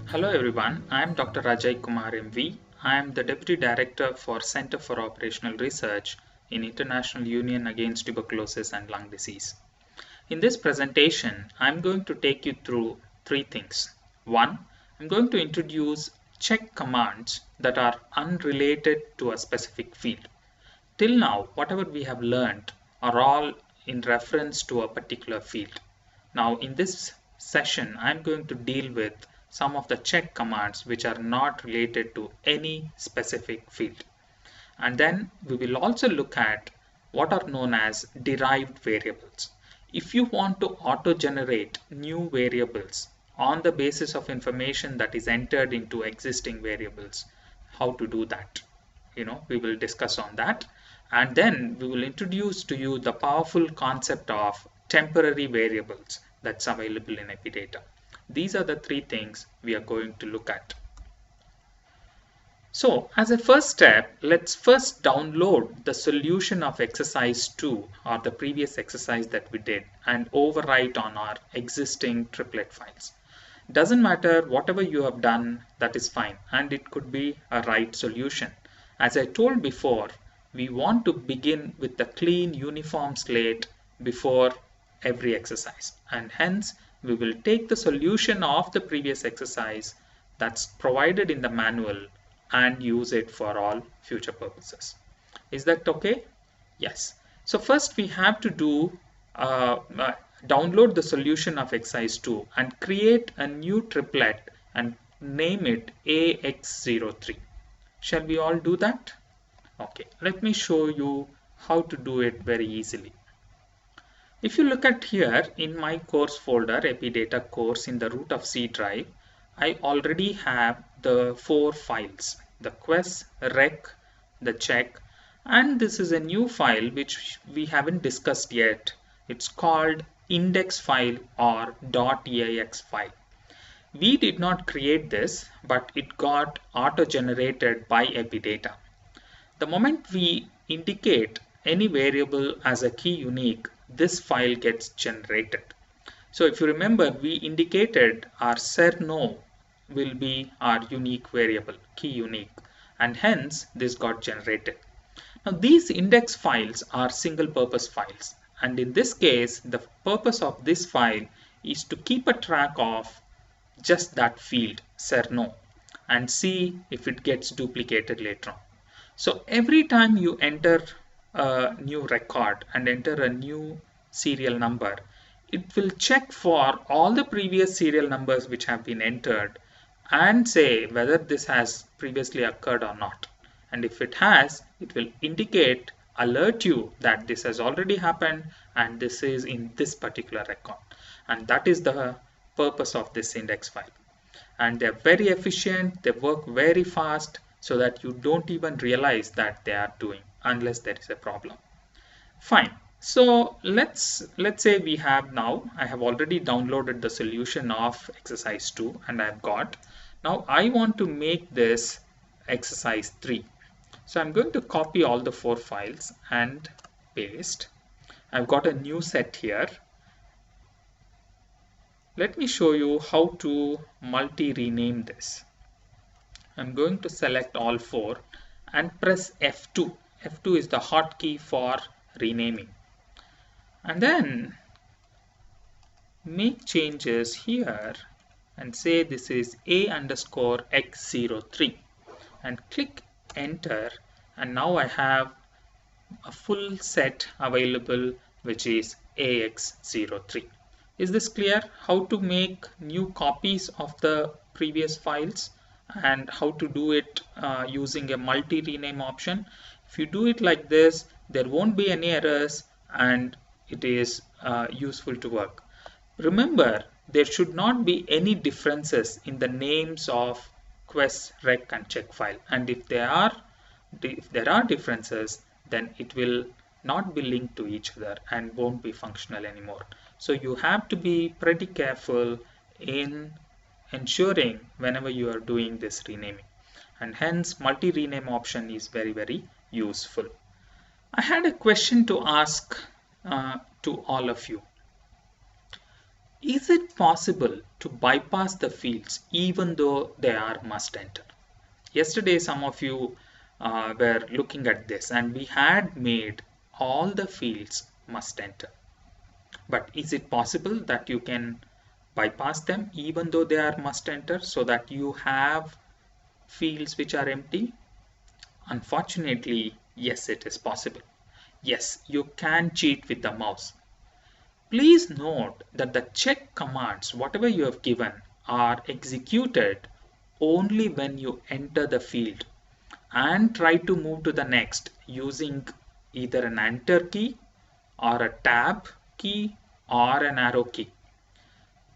Hello everyone, I am Dr. Ajay Kumar MV. I am the Deputy Director for Center for Operational Research in International Union Against Tuberculosis and Lung Disease. In this presentation, I am going to take you through three things. One, I'm going to introduce check commands that are unrelated to a specific field. Till now, whatever we have learned are all in reference to a particular field. Now, in this session, I'm going to deal with some of the check commands which are not related to any specific field. And then we will also look at what are known as derived variables. If you want to auto-generate new variables on the basis of information that is entered into existing variables, how to do that? We will discuss on that. And then we will introduce to you the powerful concept of temporary variables that's available in EpiData. These are the three things we are going to look at. So as a first step, let's first download the solution of exercise 2 or the previous exercise that we did and overwrite on our existing triplet files. Doesn't matter, whatever you have done, that is fine, and it could be a right solution. As I told before, we want to begin with a clean uniform slate before every exercise, and hence we will take the solution of the previous exercise that's provided in the manual and use it for all future purposes. Is that okay? Yes. So first we have to do download the solution of exercise 2 and create a new triplet and name it AX03. Shall we all do that? Okay, let me show you how to do it very easily. If you look at here in my course folder, EpiData course in the root of C drive, I already have the 4 files, the quest, rec, the check, and this is a new file which we haven't discussed yet. It's called index file or .ax file. We did not create this, but it got auto-generated by EpiData. The moment we indicate any variable as a key unique, this file gets generated. So if you remember, we indicated our ser_no will be our unique variable, key unique, and hence this got generated. Now these index files are single purpose files, and in this case the purpose of this file is to keep a track of just that field, ser_no, and see if it gets duplicated later on. So every time you enter a new record and enter a new serial number, it will check for all the previous serial numbers which have been entered and say whether this has previously occurred or not. And if it has, it will indicate, alert you that this has already happened and this is in this particular record. And that is the purpose of this index file. And they're very efficient, they work very fast, so that you don't even realize that they are doing unless there is a problem. Fine. So let's say we have now, I have already downloaded the solution of exercise 2 and I've got. Now I want to make this exercise 3. So I'm going to copy all the 4 files and paste. I've got a new set here. Let me show you how to multi-rename this. I'm going to select all 4 and press F2. F2 is the hotkey for renaming. And then make changes here and say this is A_X03 and click enter, and now I have a full set available which is AX03. Is this clear? How to make new copies of the previous files and how to do it using a multi-rename option. If you do it like this, there won't be any errors and it is useful to work. Remember, there should not be any differences in the names of quest, rec and check file, and if there are differences, then it will not be linked to each other and won't be functional anymore. So you have to be pretty careful in ensuring whenever you are doing this renaming, and hence multi-rename option is very, very useful. I had a question to ask to all of you. Is it possible to bypass the fields even though they are must enter? Yesterday, some of you were looking at this and we had made all the fields must enter. But is it possible that you can bypass them even though they are must enter so that you have fields which are empty? Unfortunately, yes, it is possible. Yes, you can cheat with the mouse. Please note that the check commands, whatever you have given, are executed only when you enter the field and try to move to the next using either an enter key or a tab key or an arrow key.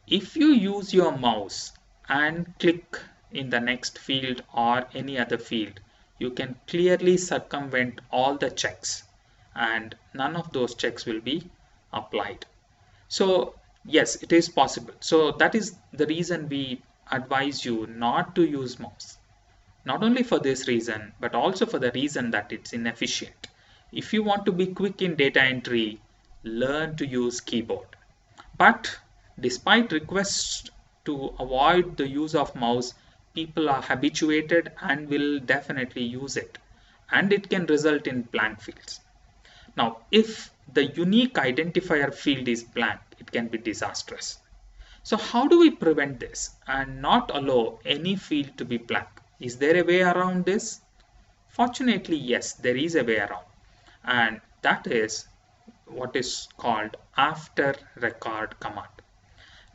If you use your mouse and click in the next field or any other field, you can clearly circumvent all the checks and none of those checks will be applied. So yes, it is possible. So that is the reason we advise you not to use mouse. Not only for this reason, but also for the reason that it's inefficient. If you want to be quick in data entry, learn to use keyboard. But despite requests to avoid the use of mouse, people are habituated and will definitely use it. And it can result in blank fields. Now, if the unique identifier field is blank, it can be disastrous. So how do we prevent this and not allow any field to be blank? Is there a way around this? Fortunately, yes, there is a way around. And that is what is called after record command.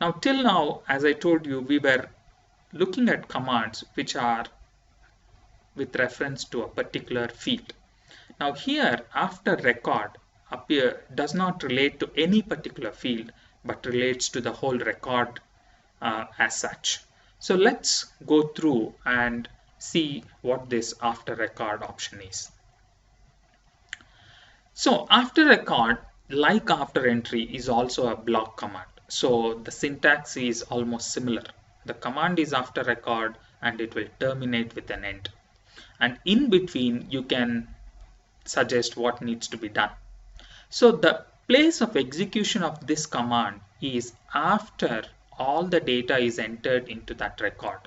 Now, till now, as I told you, we were looking at commands which are with reference to a particular field. Now here, after record does not relate to any particular field, but relates to the whole record as such. So let's go through and see what this after record option is. So after record, like after entry, is also a block command. So the syntax is almost similar. The command is after record and it will terminate with an end. And in between, you can suggest what needs to be done. So the place of execution of this command is after all the data is entered into that record.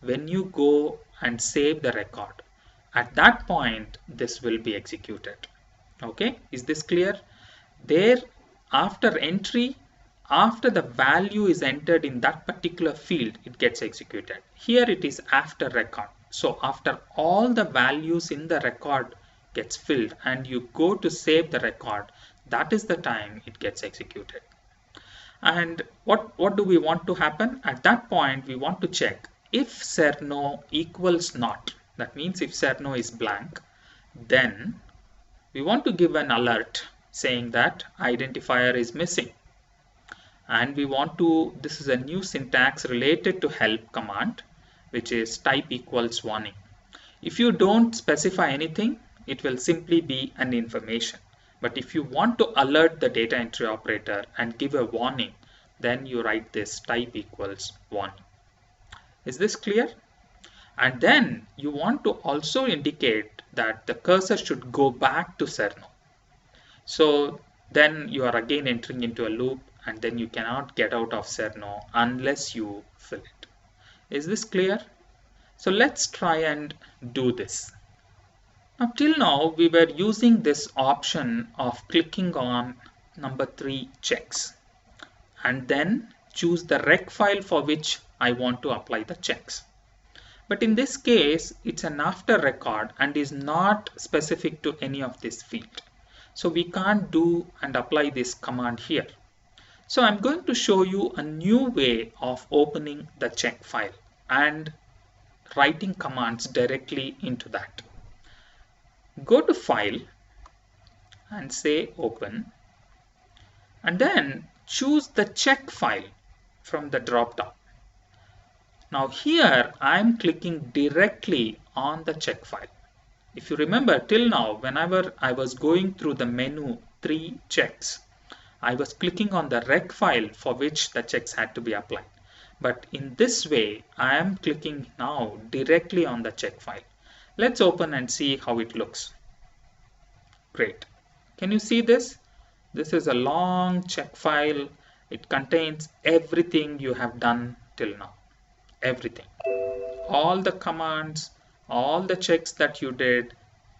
When you go and save the record, at that point this will be executed. Okay, is this clear? There, after entry, after the value is entered in that particular field, it gets executed. Here it is after record. So after all the values in the record gets filled and you go to save the record, that is the time it gets executed. And what do we want to happen? At that point, we want to check if serno equals not. That means if serno is blank, then we want to give an alert saying that identifier is missing. And we want to, this is a new syntax related to help command, which is type equals warning. If you don't specify anything, it will simply be an information. But if you want to alert the data entry operator and give a warning, then you write this type equals warning. Is this clear? And then you want to also indicate that the cursor should go back to serno. So then you are again entering into a loop and then you cannot get out of serno unless you fill it. Is this clear? So let's try and do this. Now till now we were using this option of clicking on number 3 checks and then choose the rec file for which I want to apply the checks. But in this case it's an after record and is not specific to any of this field. So we can't do and apply this command here. So I'm going to show you a new way of opening the check file and writing commands directly into that. Go to File and say Open, and then choose the check file from the drop down. Now here I'm clicking directly on the check file. If you remember, till now whenever I was going through the menu 3 checks, I was clicking on the rec file for which the checks had to be applied. But in this way, I am clicking now directly on the check file. Let's open and see how it looks. Great. Can you see this? This is a long check file It contains everything you have done till now. Everything. All the commands, all the checks that you did,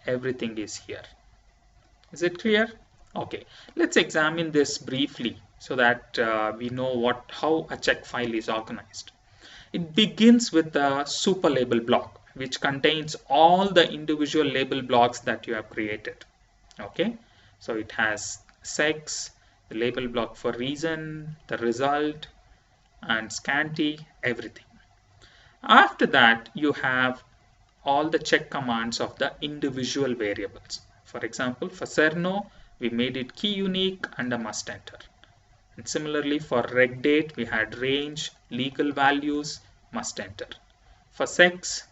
everything is here. Is it clear? Okay, let's examine this briefly so that we know how a check file is organized. It begins with the super label block, which contains all the individual label blocks that you have created. Okay, so it has sex, the label block for reason, the result, and scanty, everything. After that, you have all the check commands of the individual variables. For example, for Cerno, we made it key unique and a must enter. And similarly, for reg date, we had range, legal values, must enter. For sex,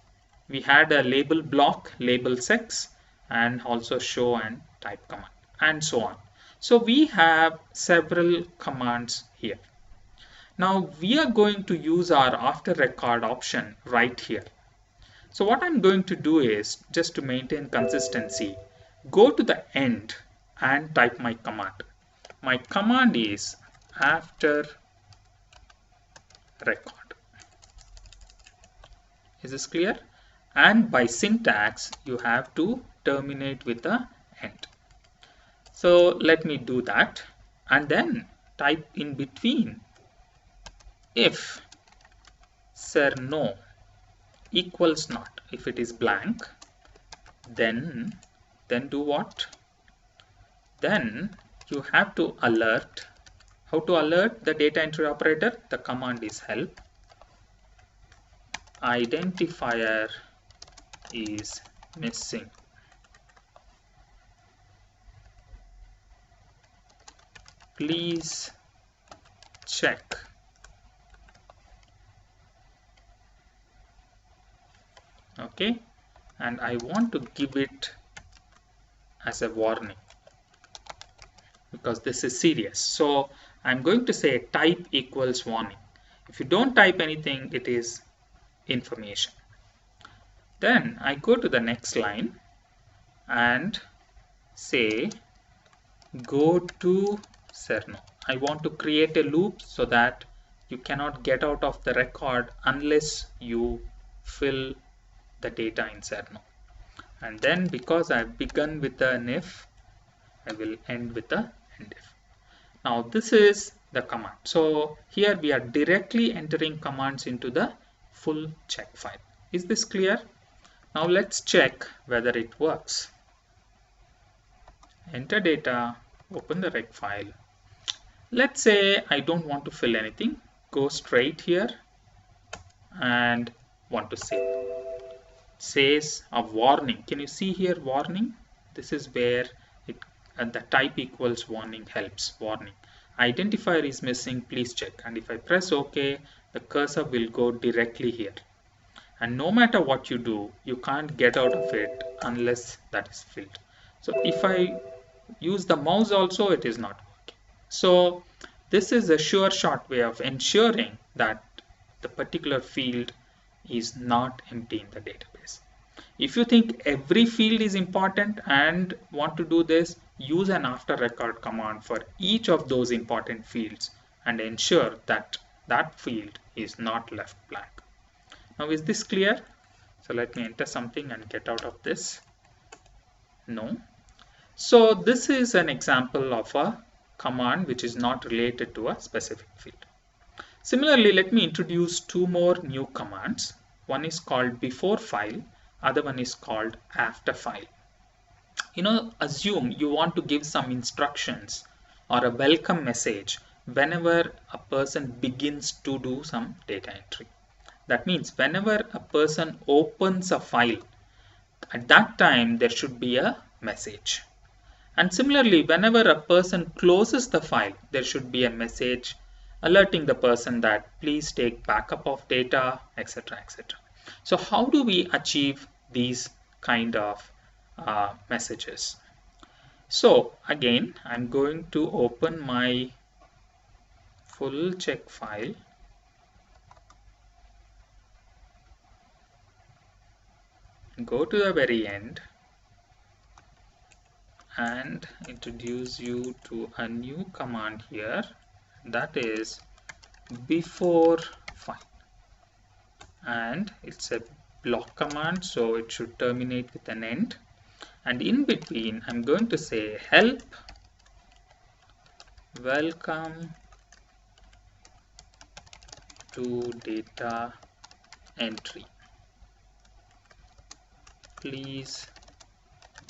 we had a label block, label sex, and also show and type command, and so on. So we have several commands here. Now we are going to use our after record option right here. So what I'm going to do is, just to maintain consistency, go to the end and type my command. My command is after record. Is this clear? And by syntax, you have to terminate with the end. So let me do that, and then type in between if Cerno equals not. If it is blank, then do what? Then you have to alert. How to alert the data entry operator? The command is help. Identifier is missing. Please check. Okay, and I want to give it as a warning because this is serious. So I'm going to say type equals warning. If you don't type anything, it is information. Then I go to the next line and say go to Cerno. I want to create a loop so that you cannot get out of the record unless you fill the data in Cerno. And then because I've begun with an if, I will end with the end if. Now this is the command. So here we are directly entering commands into the full check file. Is this clear? Now let's check whether it works. Enter data, open the rec file. Let's say I don't want to fill anything. Go straight here and want to save. Says a warning. Can you see here warning? This is where the type equals warning helps. Warning. Identifier is missing, please check. And if I press OK, the cursor will go directly here. And no matter what you do, you can't get out of it unless that is filled. So if I use the mouse also, it is not working. So this is a sure shot way of ensuring that the particular field is not empty in the database. If you think every field is important and want to do this, use an after record command for each of those important fields and ensure that that field is not left blank. Now is this clear? So let me enter something and get out of this. No. So this is an example of a command which is not related to a specific field. Similarly, let me introduce two more new commands. One is called before file, other one is called after file. Assume you want to give some instructions or a welcome message whenever a person begins to do some data entry. That means whenever a person opens a file, at that time there should be a message. And similarly, whenever a person closes the file, there should be a message alerting the person that please take backup of data, etc., etc. So how do we achieve these kind of messages? So again, I'm going to open my full check file. Go to the very end and introduce you to a new command here, that is before file, and it's a block command, so it should terminate with an end. And in between, I'm going to say help, welcome to data entry. Please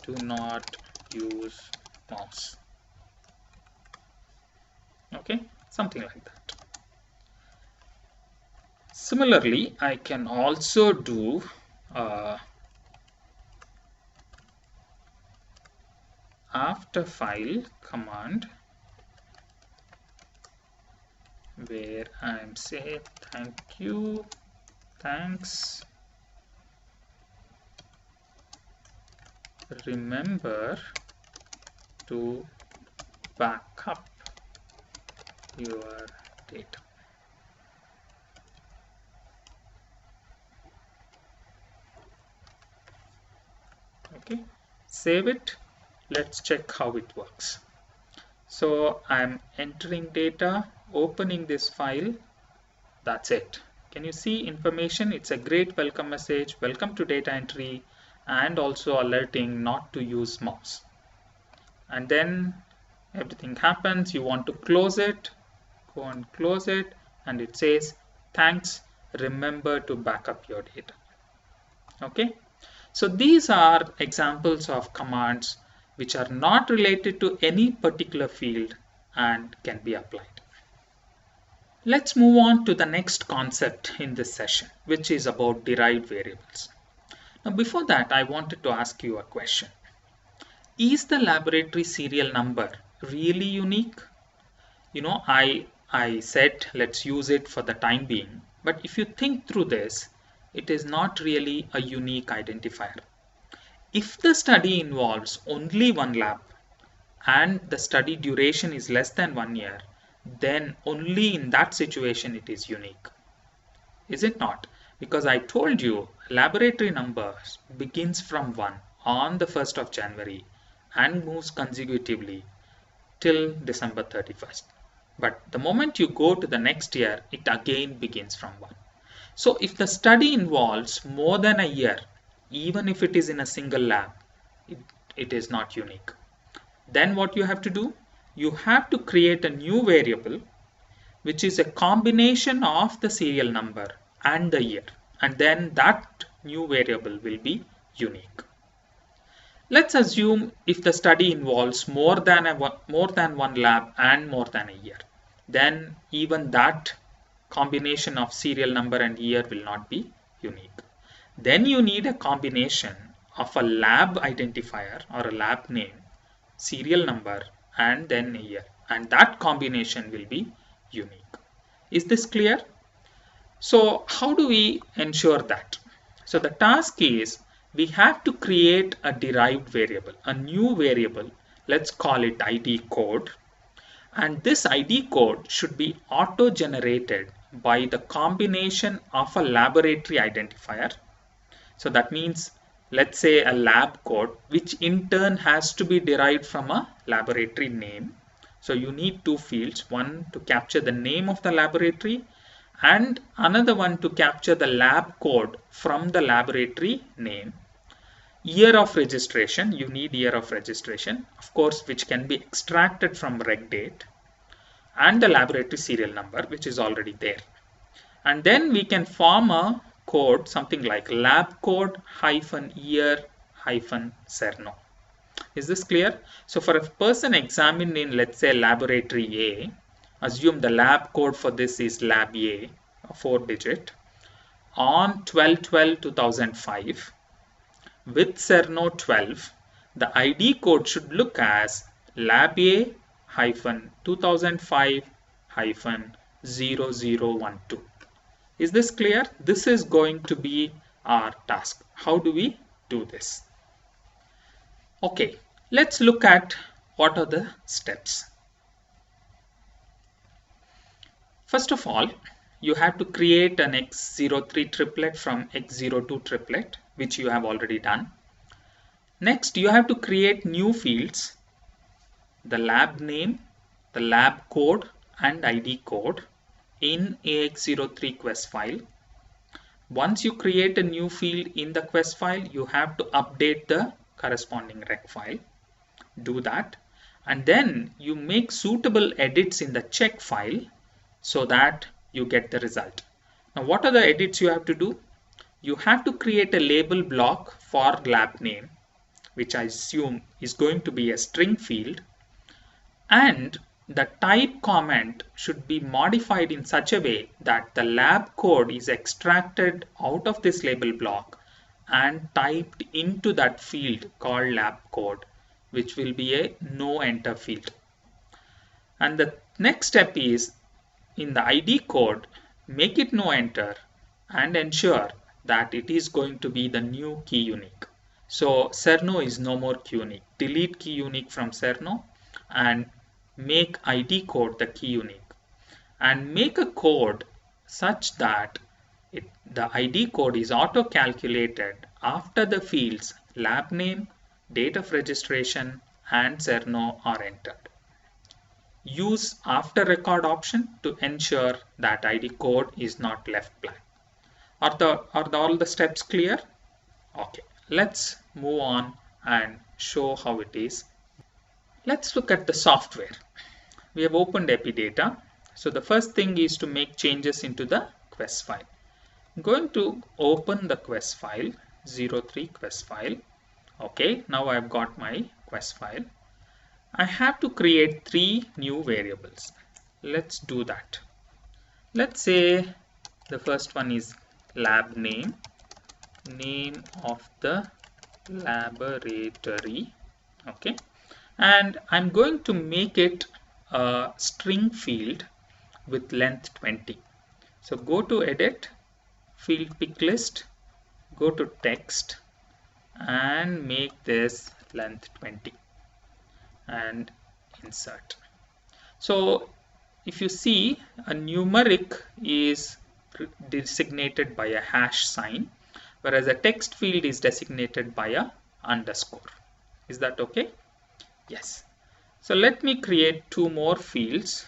do not use mouse. Okay, something like that. Similarly, I can also do after file command, where I'm say thank you, thanks, remember to back up your data. Okay, save it. Let's check how it works. So I'm entering data, opening this file. That's it. Can you see information? It's a great welcome message, welcome to data entry, and also alerting not to use mouse. And then everything happens. You want to close it, go and close it, and it says thanks, remember to back up your data. Okay, so these are examples of commands which are not related to any particular field and can be applied. Let's move on to the next concept in this session, which is about derived variables. Now, before that, I wanted to ask you a question. Is the laboratory serial number really unique? You know, I said let's use it for the time being, but if you think through this, it is not really a unique identifier. If the study involves only one lab and the study duration is less than 1 year, then only in that situation it is unique. Is it not? Because I told you laboratory numbers begins from 1 on the 1st of January and moves consecutively till December 31st. But the moment you go to the next year, it again begins from 1. So if the study involves more than a year, even if it is in a single lab, it is not unique. Then what you have to do? You have to create a new variable which is a combination of the serial number and the year, and then that new variable will be unique. Let's assume if the study involves more than one lab and more than a year, then even that combination of serial number and year will not be unique. Then you need a combination of a lab identifier or a lab name, serial number, and then a year, and that combination will be unique. Is this clear? So how do we ensure that? So the task is we have to create a derived variable, a new variable. Let's call it ID code. And this ID code should be auto-generated by the combination of a laboratory identifier. So that means, let's say a lab code, which in turn has to be derived from a laboratory name. So you need two fields, one to capture the name of the laboratory and another one to capture the lab code from the laboratory name. Year of registration, you need year of registration, of course, which can be extracted from reg date, and the laboratory serial number, which is already there. And then we can form a code, something like lab code -year -cerno. Is this clear? So for a person examined in, let's say, laboratory A, assume the lab code for this is lab A, a 4-digit, on 12/12/2005 with cerno 12, the ID code should look as lab A -2005-0012. Is this clear? This is going to be our task. How do we do this? Okay, let's look at what are the steps. First of all, you have to create an X03 triplet from X02 triplet, which you have already done. Next, you have to create new fields, the lab name, the lab code, and ID code in AX03 quest file. Once you create a new field in the quest file, you have to update the corresponding rec file. Do that, and then you make suitable edits in the check file so that you get the result. Now, what are the edits you have to do? You have to create a label block for lab name, which I assume is going to be a string field, and the type comment should be modified in such a way that the lab code is extracted out of this label block and typed into that field called lab code, which will be a no enter field. And the next step is, in the ID code, make it no enter and ensure that it is going to be the new key unique. So Cerno is no more key unique. Delete key unique from Cerno and make ID code the key unique. And make a code such that the ID code is auto calculated after the fields lab name, date of registration, and Cerno are entered. Use after record option to ensure that ID code is not left blank. Are all the steps clear? Okay, let's move on and show how it is. Let's look at the software. We have opened EpiData. So the first thing is to make changes into the quest file. I'm going to open the quest file, 03 quest file. Okay, now I've got my quest file. I have to create 3 new variables. Let's do that. Let's say the first one is lab name, name of the laboratory. Okay, and I'm going to make it a string field with length 20. So go to edit, field pick list, go to text and make this length 20 and insert. So if you see, a numeric is designated by a hash sign, whereas a text field is designated by a underscore. Is that okay? Yes. So let me create 2 more fields,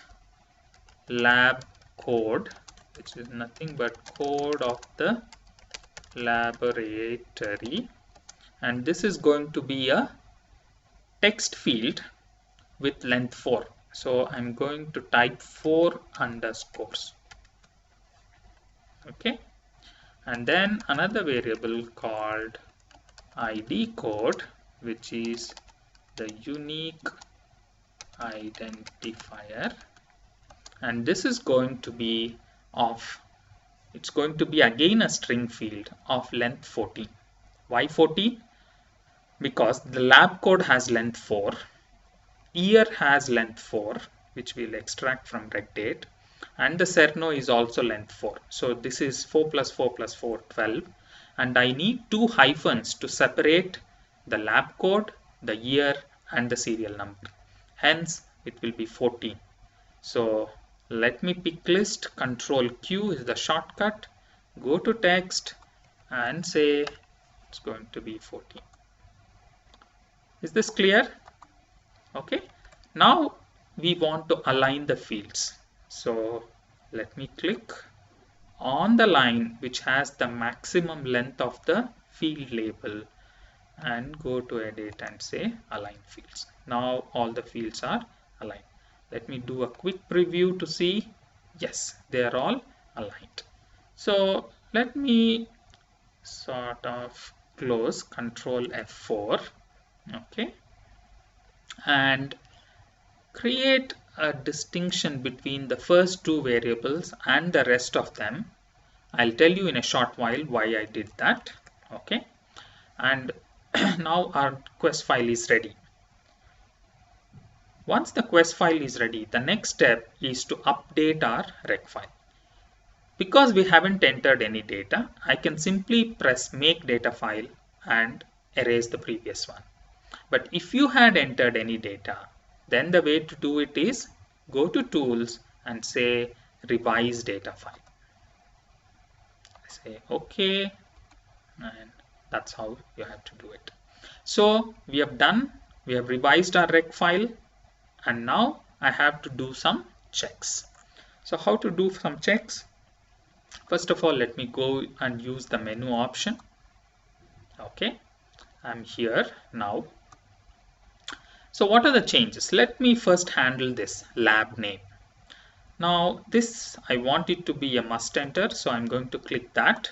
lab code, which is nothing but code of the laboratory, and this is going to be a text field with length 4. So I'm going to type 4 underscores. Okay, and then another variable called ID code, which is the unique identifier, and this is going to be it's going to be again a string field of length 14. Why 14? Because the lab code has length 4, year has length 4, which we'll extract from reddate, and the Cerno is also length 4. So this is 4 plus 4 plus 4, 12, and I need 2 hyphens to separate the lab code, the year, and the serial number. Hence it will be 14. So let me pick list, Control Q is the shortcut, go to text and say it's going to be 14. Is this clear? Okay, now we want to align the fields. So let me click on the line which has the maximum length of the field label and go to edit and say align fields. Now all the fields are aligned. Let me do a quick preview to see. Yes, they are all aligned. So let me sort of close, Control F4. Okay, and create a distinction between the first 2 variables and the rest of them. I'll tell you in a short while why I did that. Okay, and now our quest file is ready. Once the quest file is ready, the next step is to update our rec file. Because we haven't entered any data, I can simply press make data file and erase the previous one. But if you had entered any data, then the way to do it is go to tools and say revise data file. Say OK, and that's how you have to do it. So we have revised our rec file, and now I have to do some checks. So how to do some checks? First of all, let me go and use the menu option. Okay, I'm here now. So what are the changes? Let me first handle this lab name. Now this, I want it to be a must enter, so I'm going to click that,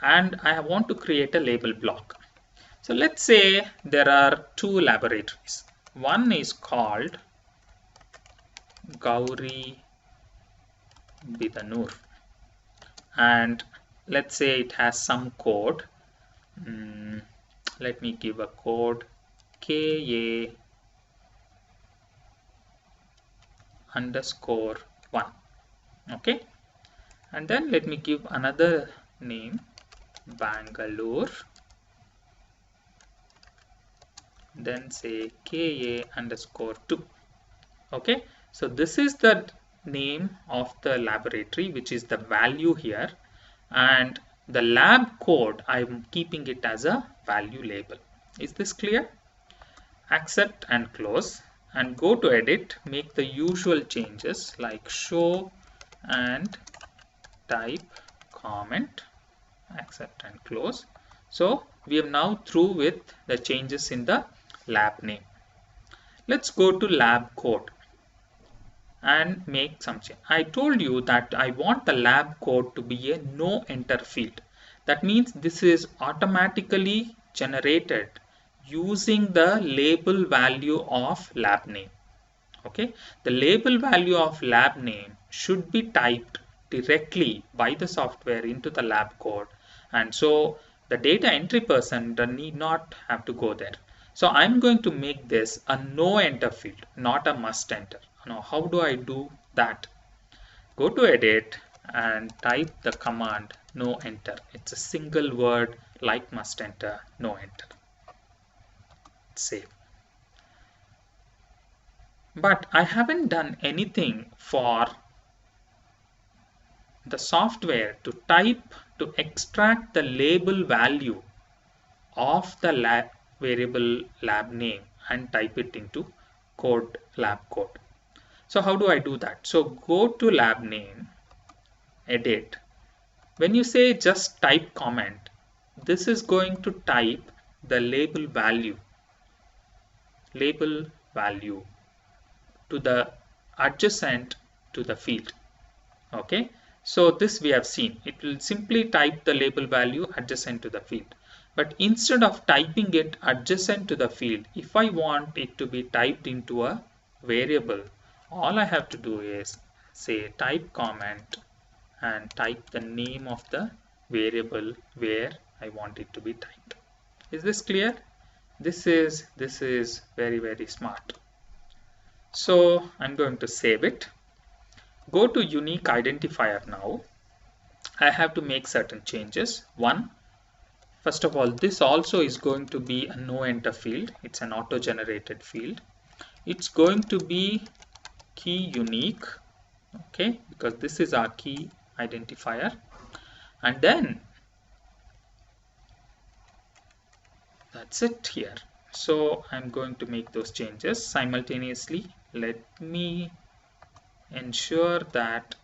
and I want to create a label block. So let's say there are two laboratories. One is called Gauri Bidanur, and let's say it has some code. Let me give a code KA _1. Okay, and then let me give another name, Bangalore, then say KA _2. Okay, so this is the name of the laboratory, which is the value here, and the lab code, I'm keeping it as a value label. Is this clear? Accept and close, and go to edit, make the usual changes like show and type comment, accept and close. So we are now through with the changes in the lab name. Let's go to lab code and make some change. I told you that I want the lab code to be a no enter field. That means this is automatically generated using the label value of lab name. Okay, the label value of lab name should be typed directly by the software into the lab code, and so the data entry person need not have to go there. So I'm going to make this a no enter field, not a must enter. Now how do I do that? Go to edit and type the command no enter. It's a single word like must enter, no enter. Save. But I haven't done anything for the software to extract the label value of the lab variable lab name and type it into lab code. So how do I do that? So go to lab name, edit. When you say just type comment, this is going to type the label value to the adjacent to the field. Okay, so this we have seen. It will simply type the label value adjacent to the field. But instead of typing it adjacent to the field, if I want it to be typed into a variable, all I have to do is say type comment and type the name of the variable where I want it to be typed. Is this clear? This is very, very smart. So I'm going to save it. Go to unique identifier now. I have to make certain changes. One, first of all, this also is going to be a no enter field. It's an auto generated field. It's going to be key unique, okay, because this is our key identifier. And then that's it here. So I'm going to make those changes simultaneously. Let me ensure that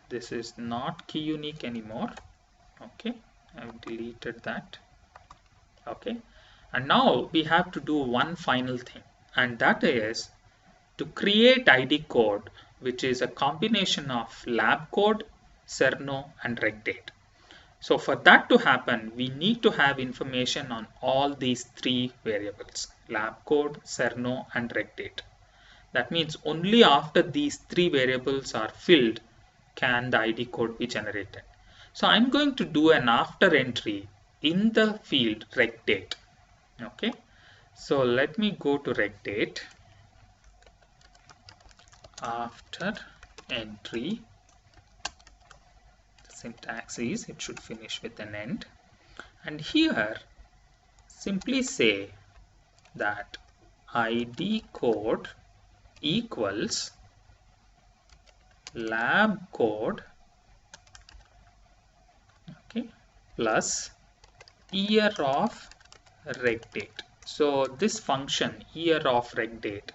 this is not key unique anymore. Okay, I've deleted that. Okay, and now we have to do one final thing, and that is to create ID code, which is a combination of lab code, Cerno, and regdate. So for that to happen, we need to have information on all these three variables, lab code, Cerno, and regdate. That means only after these three variables are filled can the ID code be generated. So I'm going to do an after entry in the field regdate. Okay, so let me go to regdate, after entry. The syntax is it should finish with an end, and here simply say that ID code equals lab code, okay, plus year of regdate. So this function year of regdate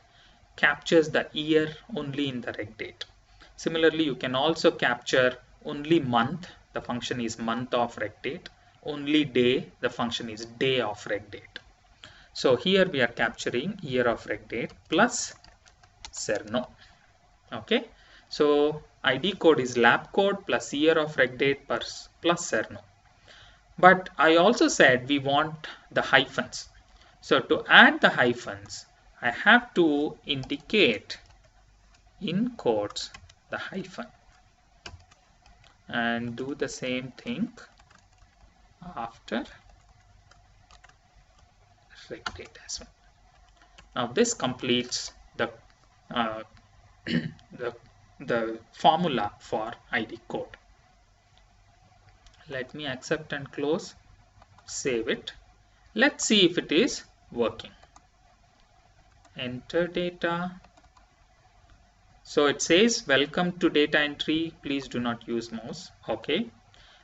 captures the year only in the regdate. Similarly, you can also capture only month, the function is month of regdate, only day, the function is day of regdate. So here we are capturing year of regdate plus Cerno. Okay, so ID code is lab code plus year of regdate plus Cerno. But I also said we want the hyphens. So to add the hyphens, I have to indicate in quotes the hyphen and do the same thing after regdate as well. Now this completes the the formula for ID code. Let me accept and close, save it. Let's see if it is working. Enter data. So it says welcome to data entry, please do not use mouse. Okay,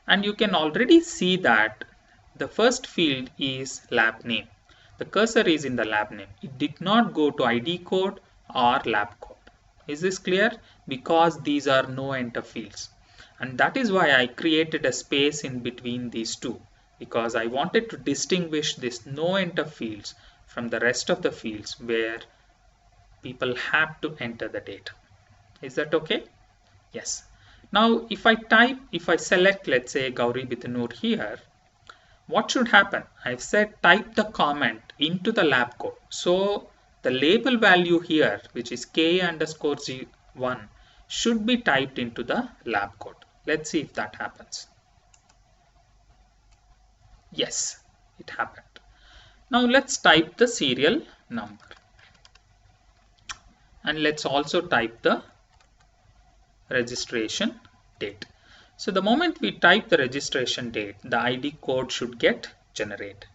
and you can already see that the first field is lab name. The cursor is in the lab name. It did not go to ID code or lab code. Is this clear? Because these are no enter fields, and that is why I created a space in between these two, because I wanted to distinguish this no enter fields from the rest of the fields where people have to enter the data. Is that okay? Yes. Now if I select, let's say, Gauri Bithanur here, what should happen? I've said type the comment into the lab code. So the label value here, which is K_1, should be typed into the lab code. Let's see if that happens. Yes, it happened. Now let's type the serial number. And let's also type the registration date. So the moment we type the registration date, the ID code should get generated.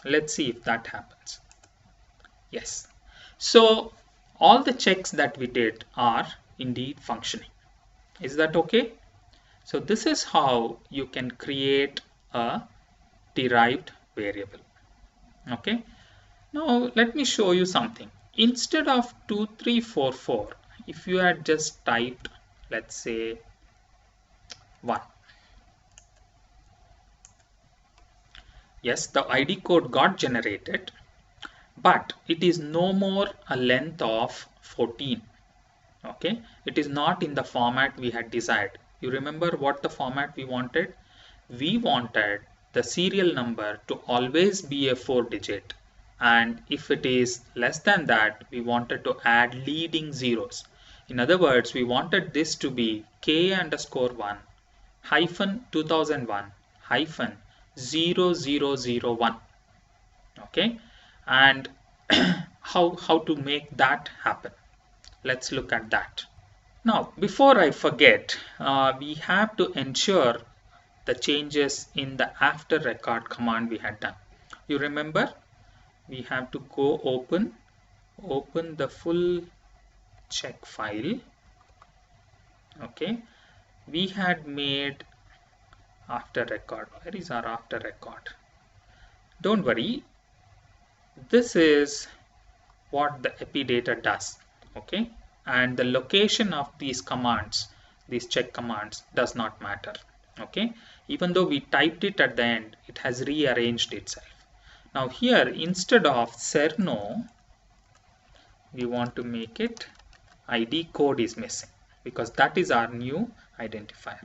Let's see if that happens. Yes. So all the checks that we did are indeed functioning. Is that okay? So this is how you can create a derived variable. Okay. Now let me show you something. Instead of 2344, if you had just typed, let's say, 1. Yes, the ID code got generated, but it is no more a length of 14. Okay, it is not in the format we had desired. You remember what the format we wanted? We wanted the serial number to always be a 4-digit, and if it is less than that, we wanted to add leading zeros. In other words, we wanted this to be K_1 hyphen 2001 hyphen 0001. Okay, and how to make that happen? Let's look at that. Now before I forget, we have to ensure the changes in the after record command we had done. You remember, we have to go open the full check file. Okay, we had made after record. Where is our after record? Don't worry, this is what the EpiData does. Okay, and the location of these commands, these check commands, does not matter. Okay, even though we typed it at the end, it has rearranged itself. Now here, instead of Cerno, we want to make it ID code is missing, because that is our new identifier.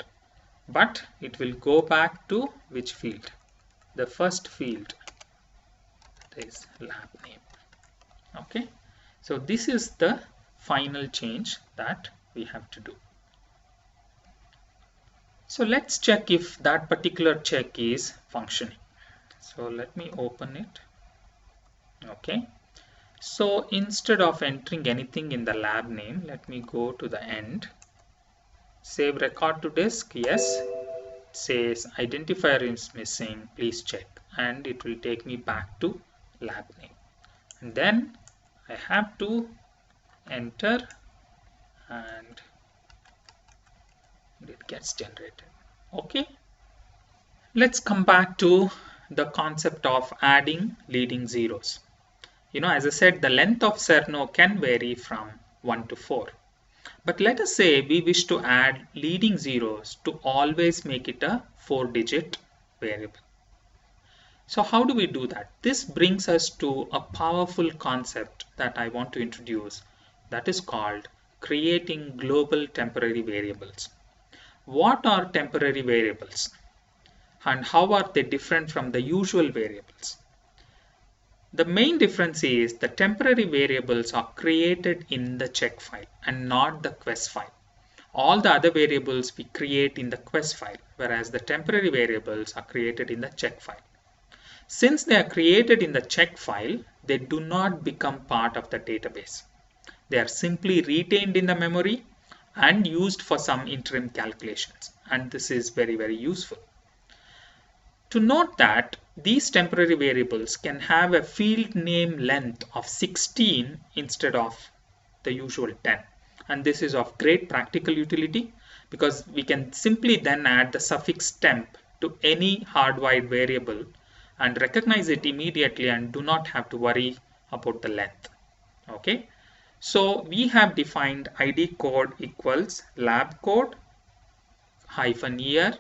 But it will go back to which field? The first field, that is lab name. Okay, so this is the final change that we have to do. So let's check if that particular check is functioning. So let me open it. Okay, so instead of entering anything in the lab name, let me go to the end. Save record to disk. Yes, it says identifier is missing, please check, and it will take me back to lab name. And then I have to enter and it gets generated. Okay, let's come back to the concept of adding leading zeros. You know, as I said, the length of Cerno can vary from 1 to 4. But let us say we wish to add leading zeros to always make it a 4-digit variable. So how do we do that? This brings us to a powerful concept that I want to introduce, that is called creating global temporary variables. What are temporary variables and how are they different from the usual variables? The main difference is the temporary variables are created in the check file and not the quest file. All the other variables we create in the quest file, whereas the temporary variables are created in the check file. Since they are created in the check file, they do not become part of the database. They are simply retained in the memory and used for some interim calculations. And this is very, very useful. To note that these temporary variables can have a field name length of 16 instead of the usual 10. And this is of great practical utility because we can simply then add the suffix temp to any hardwired variable and recognize it immediately and do not have to worry about the length. Okay, so we have defined id code equals lab code -year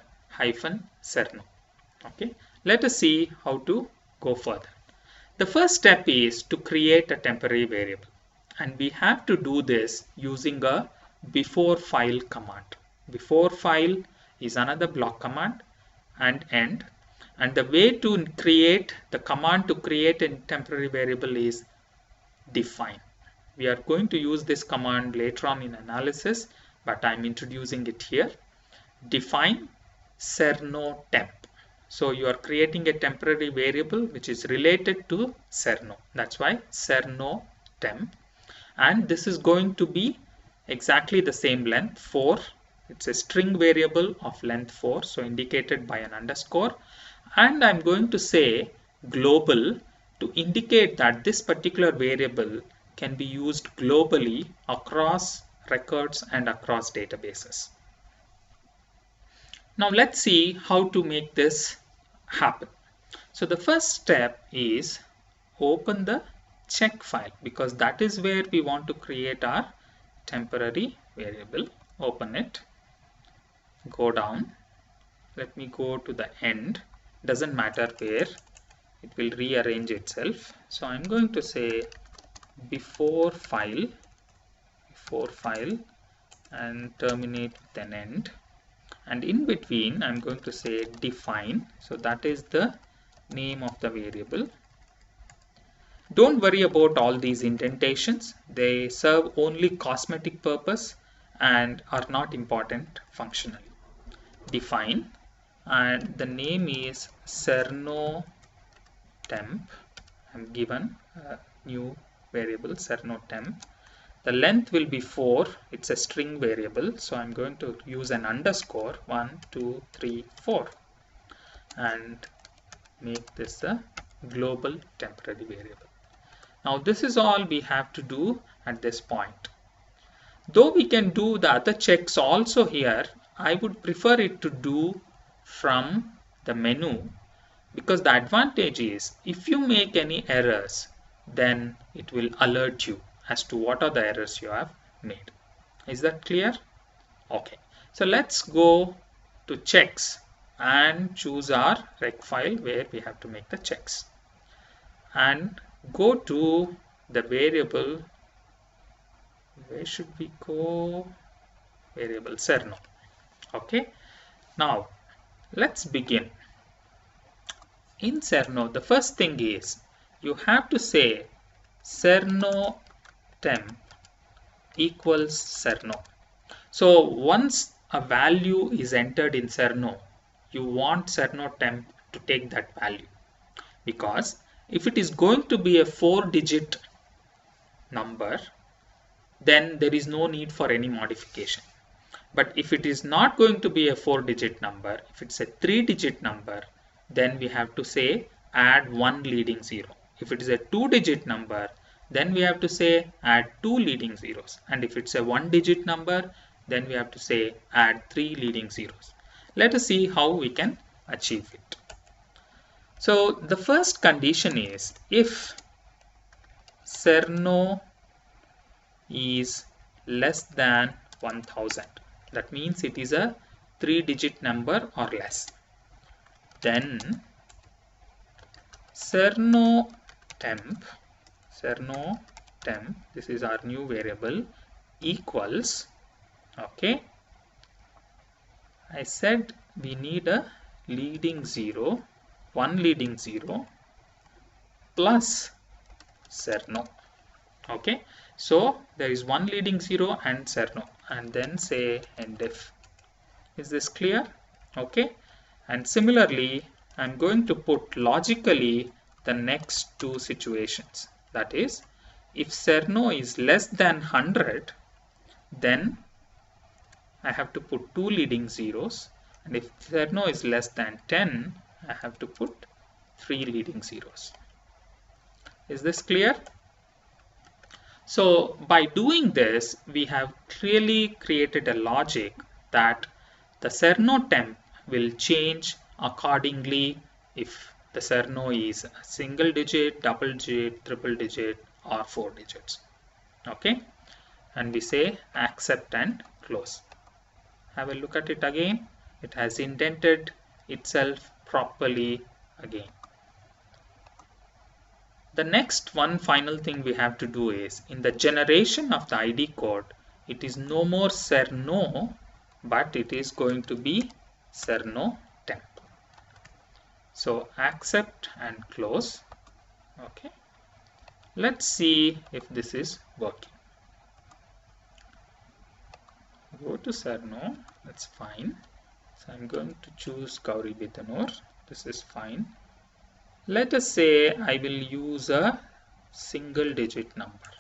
-cerno. Okay, let us see how to go further. The first step is to create a temporary variable, and we have to do this using a before file command. Before file is another block command and end. And the way to create the command to create a temporary variable is define. We are going to use this command later on in analysis, but I'm introducing it here. Define cerno temp. So you are creating a temporary variable which is related to cerno. That's why cerno temp. And this is going to be exactly the same length 4. It's a string variable of length 4, so indicated by an underscore. And I'm going to say global to indicate that this particular variable can be used globally across records and across databases. Now let's see how to make this happen. So the first step is open the check file because that is where we want to create our temporary variable. Open it, go down, let me go to the end. Doesn't matter where, it will rearrange itself. So I'm going to say before file and terminate with an end, and in between I'm going to say define. So that is the name of the variable. Don't worry about all these indentations, they serve only cosmetic purpose and are not important functionally. Define, and the name is cerno temp. I'm given a new variable cerno temp. The length will be 4. It's a string variable, so I'm going to use an underscore 1 2 3 4 and make this a global temporary variable. Now this is all we have to do at this point. Though we can do the other checks also here, I would prefer it to do from the menu because the advantage is if you make any errors, then it will alert you as to what are the errors you have made. Is that clear? Okay, so let's go to checks and choose our rec file where we have to make the checks and go to the variable. Where should we go? Variable cerno. Okay, now let's begin. In cerno, the first thing is you have to say cerno temp equals cerno. So once a value is entered in cerno, you want cerno temp to take that value, because if it is going to be a 4-digit number, then there is no need for any modification. But if it is not going to be a 4-digit number, if it's a 3-digit number, then we have to say add 1 leading zero. If it is a 2-digit number, then we have to say add 2 leading zeros. And if it's a 1-digit number, then we have to say add 3 leading zeros. Let us see how we can achieve it. So the first condition is if cerno is less than 1000. That means it is a 3-digit number or less. Then cerno temp, this is our new variable, equals, okay, I said we need a leading 0, one leading 0 plus cerno. Okay, so there is one leading 0 and cerno, and then say endif. Is this clear? Okay, and similarly I'm going to put logically the next two situations. That is, if cerno is less than 100, then I have to put two leading zeros, and if cerno is less than 10, I have to put three leading zeros. Is this clear? So by doing this, we have clearly created a logic that the cerno temp will change accordingly if the cerno is a single digit, double digit, triple digit, or 4 digits. Okay, and we say accept and close. Have a look at it again. It has indented itself properly again. The next one final thing we have to do is, in the generation of the ID code, it is no more cerno, but it is going to be cerno temp. So accept and close. Okay, let's see if this is working. Go to cerno, that's fine. So I'm going to choose Gauri Bidanur. This is fine. Let us say I will use a single digit number.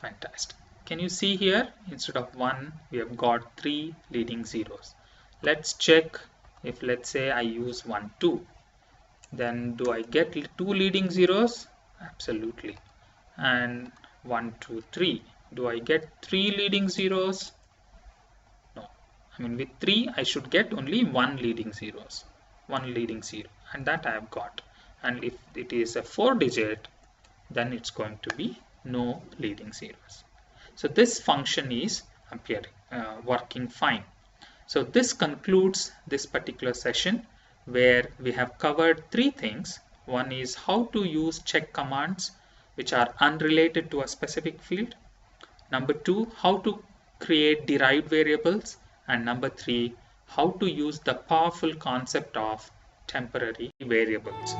Fantastic. Can you see here, instead of 1, we have got 3 leading zeros. Let's check if, let's say, I use 1, 2. Then do I get 2 leading zeros? Absolutely. And 1, 2, 3. Do I get 3 leading zeros? No. I mean, with 3, I should get only 1 leading zeros. 1 leading 0. And that I have got. And if it is a 4 digit, then it's going to be no leading zeros. So this function is appearing, working fine. So this concludes this particular session, where we have covered 3 things. One is how to use check commands which are unrelated to a specific field. Number 2, how to create derived variables. And number 3, how to use the powerful concept of temporary variables.